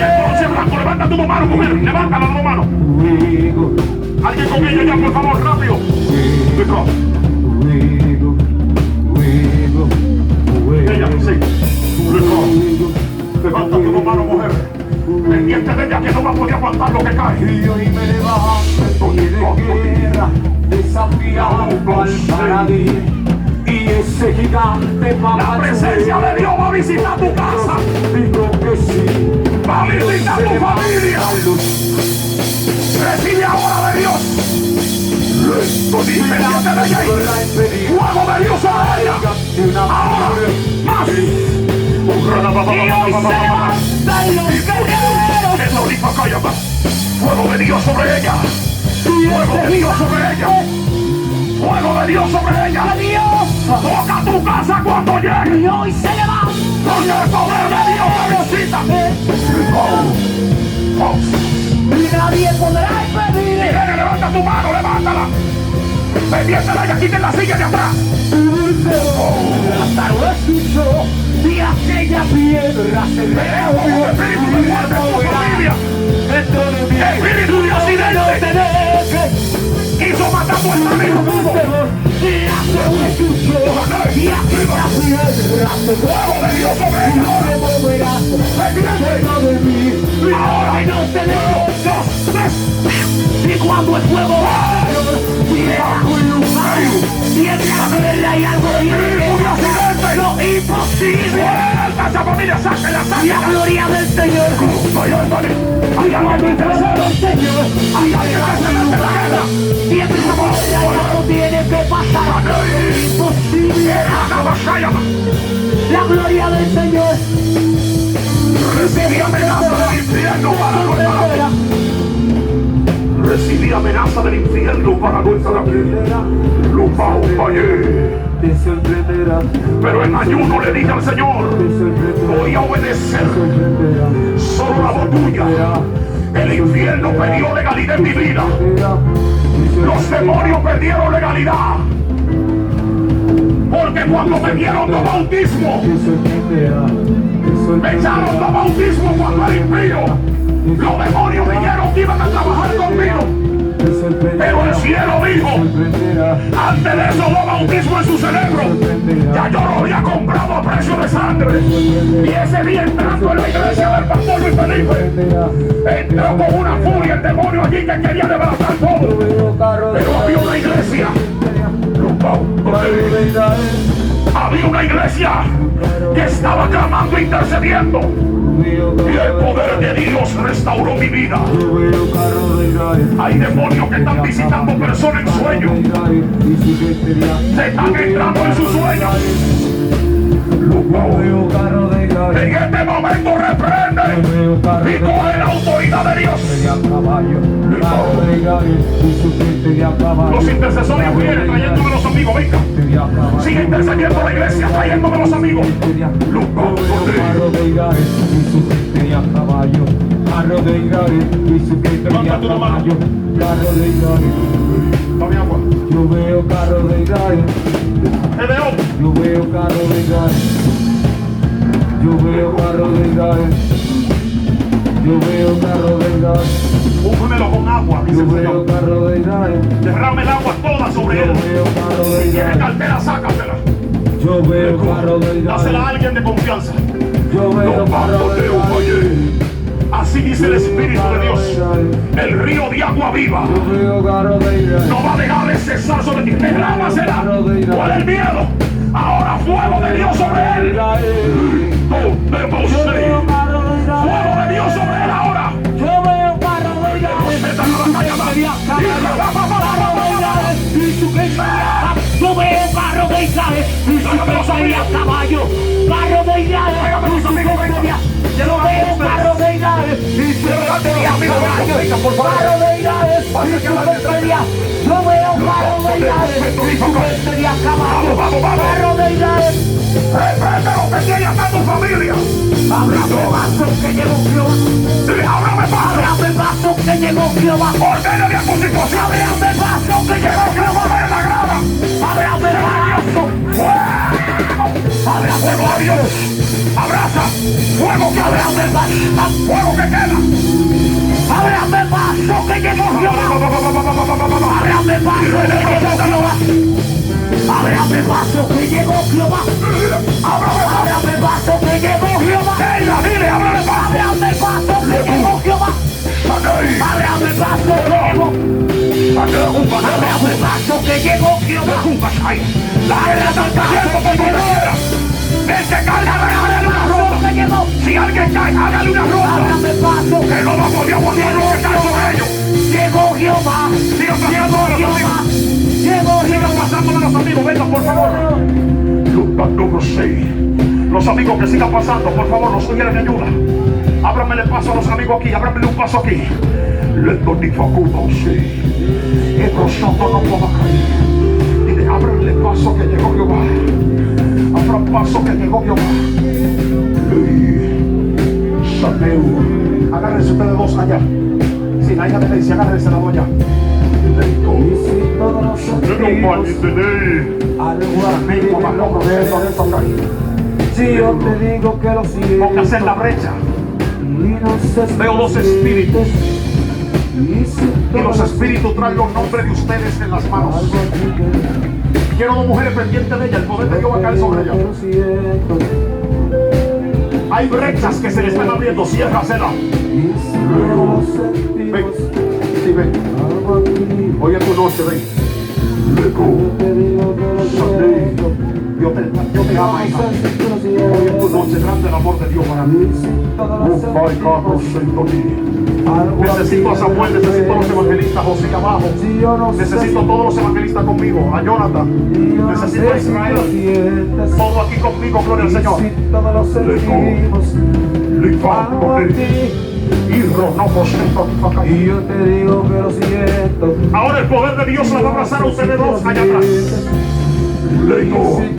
el bronce blanco. Levanta tu mano, mujer. Levanta la mano. Alguien con ella ya, por favor, rápido. Ella, sí. Levanta tu mano, mujer. Pendiente de ella que no va a poder aguantar lo que cae. Y hoy me levanto y de guerra desafiando al paradis. Y ese gigante La presencia de Dios va a visitar tu casa. digo que sí. Va a visitar tu familia. Recibe ahora de Dios. Pendiente de ella ahí. Fuego de Dios sobre ella. Ahora, más. Fuego de Dios sobre ella. Fuego de Dios sobre ella. Fuego de Dios sobre ella. Toca tu casa cuando llegue. Y hoy se levanta. Porque el poder de Dios te visita. Y nadie podrá impedir. Irene, levanta tu mano, levántala. Pendiente de ella, quiten la silla de atrás. Lázaro escuchó y aquella piedra se removió. Espíritu de muerte en tu familia. Dentro de mí. Espíritu de accidente. Quiso matar tu amigo. Y Lázaro escuchó y aquella piedra se Fuego de Dios sobre ella. removerá. Dentro de mí. Ahora Y no te dejo. 2, 3. Y cuando el fuego viene bajo el lugar y en la verla hay algo bien lo imposible. Suelta esa familia, sáquela, Y la sáquela. gloria del Señor. Hay alguien que intercede. Señor. Hay alguien que se mete en la guerra. Y el fuego no tiene que pasar. Imposible. La gloria del Señor. Recibí amenaza del infierno para nuestra vida. Recibí amenaza del infierno para nuestra vida. Lupa Te sorprenderá. Pero en ayuno le dije al Señor, voy a obedecer. Solo la voz tuya. El infierno perdió legalidad en mi vida. Los demonios perdieron legalidad. Porque cuando me dieron tu bautismo, me echaron tu bautismo cuando era impío. Los demonios dijeron que iban a trabajar conmigo. Pero el cielo dijo, antes de eso hubo bautismo en su cerebro. Ya yo lo había comprado a precio de sangre. Y ese día entrando en la iglesia del pastor Luis Felipe, entró con una furia el demonio allí que quería desbaratar todo. Pero había una iglesia. Había una iglesia que estaba clamando e intercediendo. Y el poder de Dios restauró mi vida. Hay demonios que están visitando personas en sueños. Se están entrando en sus sueños. veo carro de caballo. En este momento reprende Yo veo carro y de coge la autoridad de Dios. de a caballo, carro de caballo, y su gente de a caballo. Los intercesores vienen trayéndome los amigos, venga. Sigue intercediendo la iglesia, trayéndome los amigos. Carro de caballo, y su gente de a caballo. Carro de caballo, y su gente de a Levanta tu mano. caballo. Carro de caballo. Dame agua. Yo veo carro de caballo. Te veo. Yo veo carro de caballo. Yo veo carro de caballo. Yo veo carro de caballo. Úngemelo con agua, dice Yo el veo Señor. carro de caballo. Derrame el agua toda sobre Yo él. veo carro Si de tiene caballo. cartera, sácasela. Yo veo carro de Dásela a caballo. alguien de confianza. Yo veo carro de caballo. Así dice el Espíritu de Dios. El río de agua viva Yo veo carro de caballo. no va a dejar de cesar sobre ti. Derrámasela. ¿Cuál es el miedo? Ahora fuego de Dios sobre él. Debemos Yo ser. veo carro de Fuego caballo. de Dios sobre él ahora. Yo veo carro de caballo. Esta no la callada. Yo veo carro de Israel y su pesadilla a caballo. Carro de Israel y su pesadilla. Yo veo carro de Israel y su pesadilla a caballo. Carro de Israel y su pesadilla. Yo veo carro de Israel y su pesadilla a caballo. Carro de Israel. Reprende lo que tiene hasta tu familia. Ábrame paso que llegó Jehová. Dile, ábrame paso. Ábrame paso que llegó Jehová. Ordénale a tu situación. Ábrame paso que llegó Jehová. En la grada. Ábrame paso. Abre fuego a Dios. Abraza. Fuego que abre. Ábrame paso. Fuego que queda. Ábrame paso que llegó Jehová. Ábrame paso que llegó Jehová. Ábrame paso que llegó Jehová. Ábrame paso que llegó Jehová. Dile, ábrame paso. Ábrame paso que llegó Jehová. Ábrame paso que llegó. Ábrame paso que llegó Jehová. La guerra está cayendo por donde quiera. El que cae, hágale una ronda. Que llegó. Si alguien cae, hágale una ronda. Ábrame paso Que no va a poder aguantar lo que cae sobre ellos. llegó Jehová. Sigan pasando a los Jehová. amigos. Llegó Sigan Jehová. pasando a los amigos. Vengan, por favor. Los amigos que sigan pasando, por favor, los que quieren ayuda. Ábramele paso a los amigos aquí. Ábramele un paso aquí. Dile, ábranle paso que llegó Jehová. Abran paso que llegó Jehová. Saneu. Agárrense ustedes dos allá. Sin allá de ley, agárrense la doña. Si yo te digo que lo siento, Póngase en la brecha. y Veo dos espíritus. y Y los espíritus traen los nombres de ustedes en las manos. Quiero dos mujeres pendientes de ella. El poder de Dios va a caer sobre ella. Hay brechas que se le están abriendo. Ciérrasela. Ven. Sí, ven. Hoy es tu noche, ven. Dios te ama, hija. Hoy es tu noche. Grande el amor de Dios para mí. Necesito a Samuel, necesito a los evangelistas, José y abajo. Necesito a todos los evangelistas conmigo, a Jonathan. Necesito a Israel. Todo aquí conmigo, gloria al Señor. Y yo te digo que lo siento. Ahora el poder de Dios la va a abrazar a ustedes dos allá atrás. Si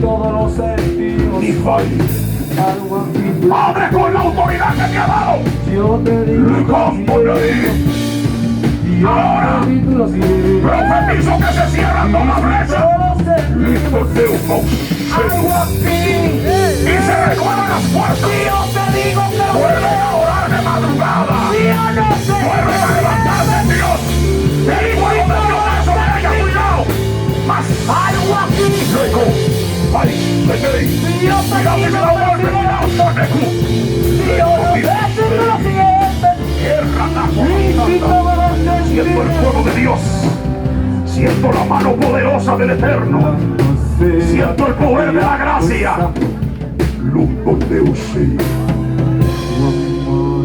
todos lo sentimos, algo aquí. Padre, con la autoridad que me ha dado. Yo te digo que lo siento. Y yo Ahora. te digo que lo siento. Profetizo que se cierra toda la brecha. Algo aquí. Y se recuerdan las puertas. Yo te digo que lo Vuelven a orar de madrugada. Yo no sé. Vuelven a levantarse en Dios. El fuego de Dios es sobre ella, cuidado. Más. Algo aquí. Ay, vete ahí. Yo te Cuidado que se la vuelve, cuidado. Yo no sé si lo sientes. Y si todos lo Siento el fuego de Dios. Siento la mano poderosa del Eterno. Siento el poder de la gracia. Luto Deus.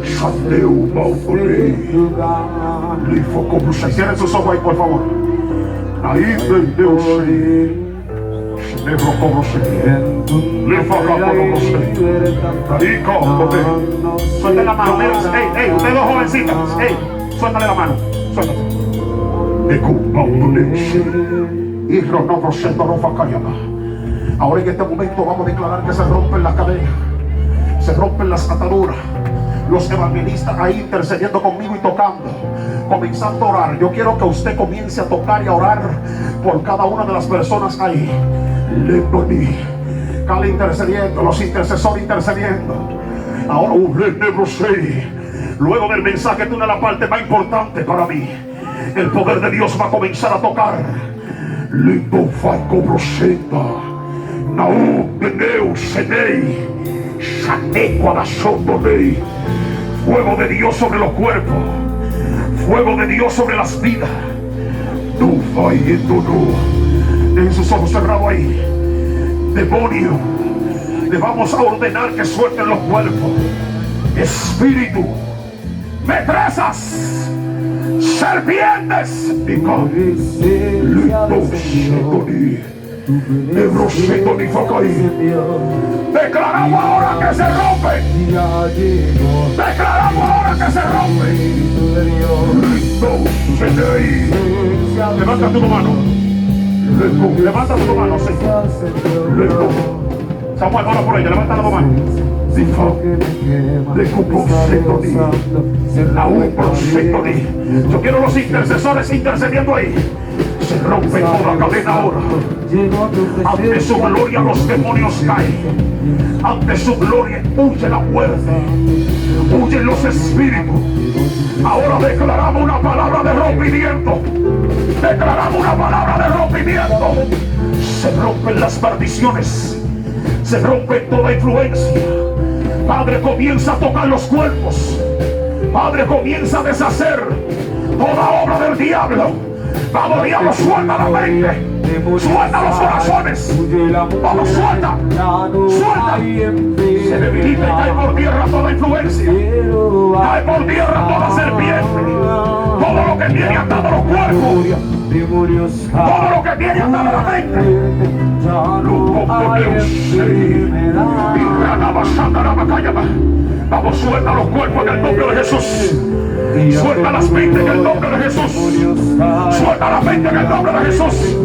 Shateu Maufone. Lifo como se cierren sus ojos ahí, por favor. Ahí ven Deus. Suéltale la mano. Ey, ustedes dos jovencitas. Ey, suéltale la mano. Suéltate. Ahora en este momento vamos a declarar que se rompen las cadenas, se rompen las ataduras. Los evangelistas ahí intercediendo conmigo y tocando, comenzando a orar. Yo quiero que usted comience a tocar y a orar por cada una de las personas ahí. Cada intercediendo, los intercesores intercediendo. Ahora luego del mensaje de una de las partes más importantes para mí, el poder de Dios va a comenzar a tocar. Fuego de Dios sobre los cuerpos, fuego de Dios sobre las vidas. Dejen sus ojos cerrados ahí. Demonio, le vamos a ordenar que suelten los cuerpos. Espíritu, metresas, serpientes, declaramos ahora que se rompe. Declaramos ahora que se rompe. Levanta tu mano. Levanta tu mano, Señor. Samuel, ora por ella. Levanta tu mano. Yo quiero los intercesores intercediendo ahí. Se rompe toda cadena ahora. Ante su gloria los demonios caen. Ante su gloria huye la muerte, huyen los espíritus. Ahora declaramos una palabra de rompimiento. Declaramos una palabra de rompimiento. Se rompen las maldiciones, se rompe toda influencia. Padre, comienza a tocar los cuerpos. Padre, comienza a deshacer toda obra del diablo. Vamos, diablo, suelta la mente, suelta los corazones. Vamos, suelta, suelta. Se debilita y cae por tierra toda influencia. Cae por tierra toda serpiente. Todo lo que viene atado a los cuerpos, todo lo que viene atado a la mente. Vamos, suelta los cuerpos en el nombre de Jesús. Suelta las mentes en el nombre de Jesús. Suelta la mente en el nombre de Jesús.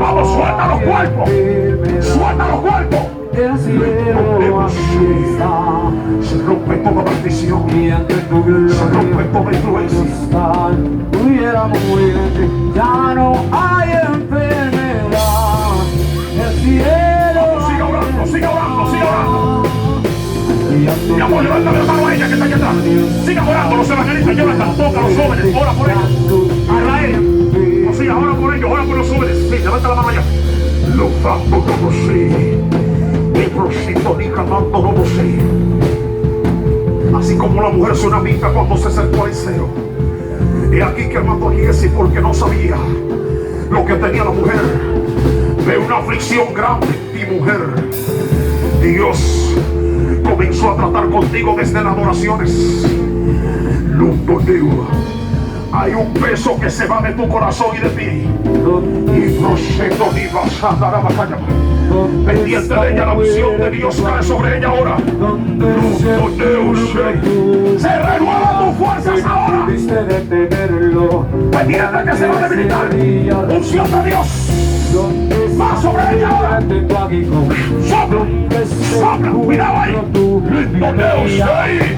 Vamos, suelta los cuerpos. Suelta los cuerpos. Se rompe toda maldición. Se rompe toda influencia. Ya no hay enfermedad. El cielo. Siga orando, siga orando, siga orando. Mi amor, levanta la mano a ella que está aquí atrás. Siga orando, los evangelistas, levanta, toca a los jóvenes, ora por ellos. Israel, o sea, ora por ellos, ora por los jóvenes. Sí, levanta la mano allá. Lo fambo como sí. El prosito ni camando como sí. Así como la mujer tsunamita cuando se acercó al cero. He aquí que mató a Giesi porque no sabía lo que tenía la mujer. Ve una aflicción grande, mi mujer. Dios comenzó a tratar contigo desde las oraciones. Hay un peso que se va de tu corazón y de ti. Y procedo ni vas a andar a batalla. Pendiente de ella, la unción de Dios cae sobre ella ahora. Se renuevan tus fuerzas ahora. Pendiente que se va a debilitar. Unción de Dios va sobre ella ahora. Sopla, sopla, cuidado ahí.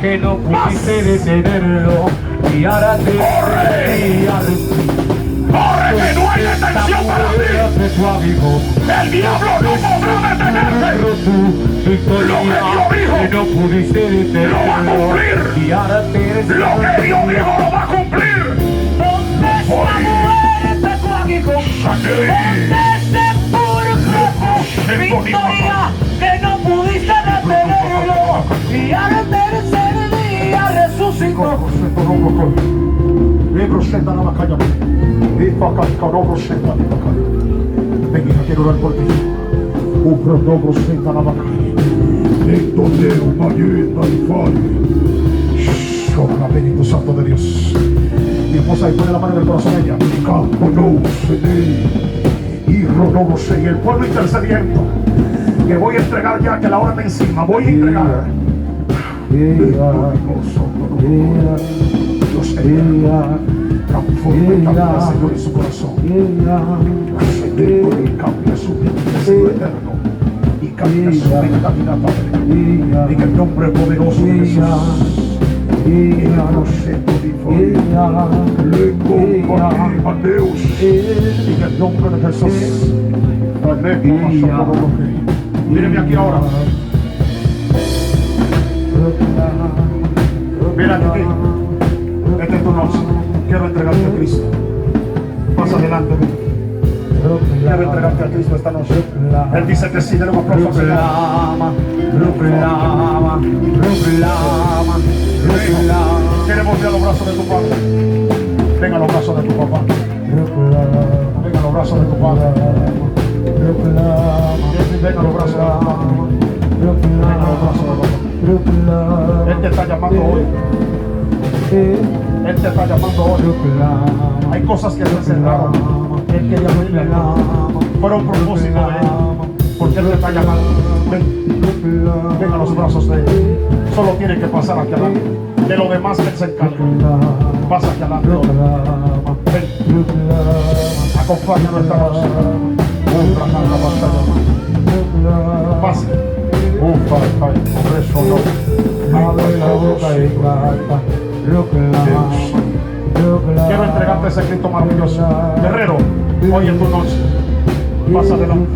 Que no pudiste detenerlo. Y ahora te corre, que no hay detención para ti. El diablo no podrá detenerte. Lo que Dios dijo, no pudiste detenerlo. lo va a cumplir. Y ahora te Lo que Dios dijo lo va a cumplir. ¿Dónde está mujer de tu aguijón? ¿Dónde se purificó victoria que no pudiste detenerlo? Y ahora el tercer día resucitó. Ven, hija, quiero orar por ti. Sopla, Espíritu Santo de Dios. Mi esposa ahí pone la mano en el corazón de ella. Y No sé, y el pueblo intercediendo. Que voy a entregar ya, que la hora está encima. Voy a entregar. Dios eterno, transforma y cambia, Señor, en su corazón. Señor, y cambia su vida, Señor eterno. Y cambia su mentalidad, Padre. En el nombre poderoso de Jesús. Y no sé, le compartimos a Dios. En el nombre de Jesús. Míreme aquí ahora. Mira aquí. Esta es tu noche. Quiero entregarte a Cristo. Pasa adelante. Quiero entregarte a Cristo esta noche. Él dice que sí, de nuevo proclama. Queremos ver a los brazos de tu padre. Venga a los brazos de tu papá. Venga a los brazos de tu padre. Venga a los brazos de tu papá. Venga a los brazos de tu papá. Él te está llamando hoy. Él te está llamando hoy. Hay cosas que se cerraron. Él quería venir aquí. Pero un propósito de Él. Porque Él te está llamando. Ven a los brazos de Él. Solo tiene que pasar aquí adelante. De lo demás Él se encarga. Pasa aquí adelante. Ven. Acompáñanos esta noche. Pase. Por eso quiero entregarte ese Cristo maravilloso. Guerrero, hoy en tu noche. Pasa adelante.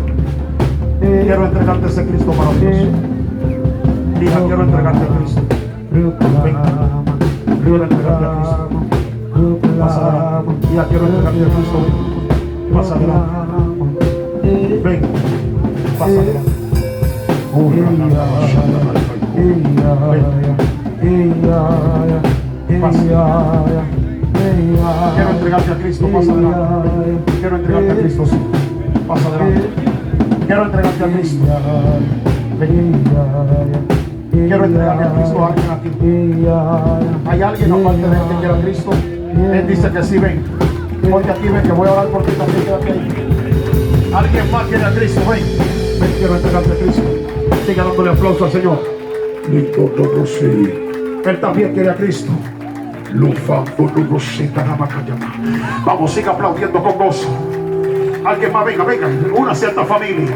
Quiero entregarte ese Cristo maravilloso. Diga, quiero entregarte a Cristo. Ven. Quiero entregarte a Cristo. Pasa adelante. Diga, quiero entregarte a Cristo. Pasa adelante. Ven. Pasa adelante. Quiero entregarte a Cristo, pasa adelante. Quiero entregarte a Cristo, sí. Pasa adelante. Quiero entregarte a Cristo. Ven. Quiero entregarle a Cristo a alguien aquí. ¿Hay alguien aparte de él que quiera a Cristo? Él dice que sí, ven. Ponte aquí, ven, que voy a orar por ti también. Quédate ahí. ¿Alguien más quiere a Cristo? Ven. Ven, quiero entregarte a Cristo. Siga dándole aplauso al Señor. Él también quiere a Cristo. Vamos, siga aplaudiendo con gozo. Alguien más, venga, una cierta familia.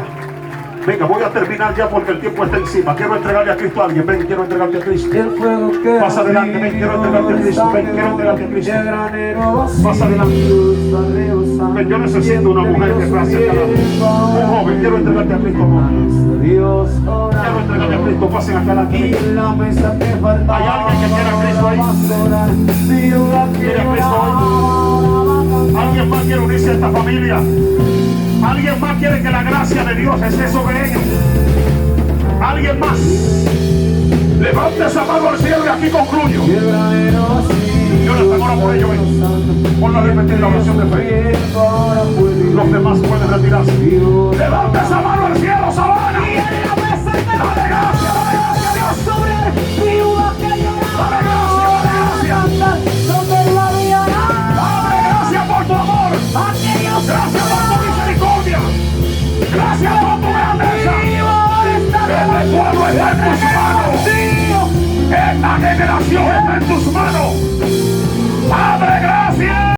Venga, voy a terminar ya porque el tiempo está encima. Quiero entregarle a Cristo a alguien. Ven, quiero entregarte a Cristo. Pasa adelante, ven, quiero entregarte a Cristo. Ven, quiero entregarte a Cristo. Pasa adelante. Ven, yo necesito una mujer que pase acá. Un joven, quiero entregarte a Cristo. Quiero entregarte a Cristo. Pasen acá adelante. Hay alguien que quiera a Cristo ahí. ¿Quiere a Cristo hoy? ¿Alguien más quiere unirse a esta familia? ¿Alguien más quiere que la gracia de Dios esté sobre ellos? ¿Alguien más? Levante esa mano al cielo y aquí concluyo. Yo les oro por ello. Ponlo a repetir la oración de fe. Los demás pueden retirarse. Levante esa mano al cielo, Sabana. Dale gracias a Dios sobre viuda que llora. Dale gracias. Dale gracias por tu amor. Gracias por tu misericordia. Gracias por tu grandeza. Este pueblo está en tus manos. Esta generación está en tus manos. Padre, gracias.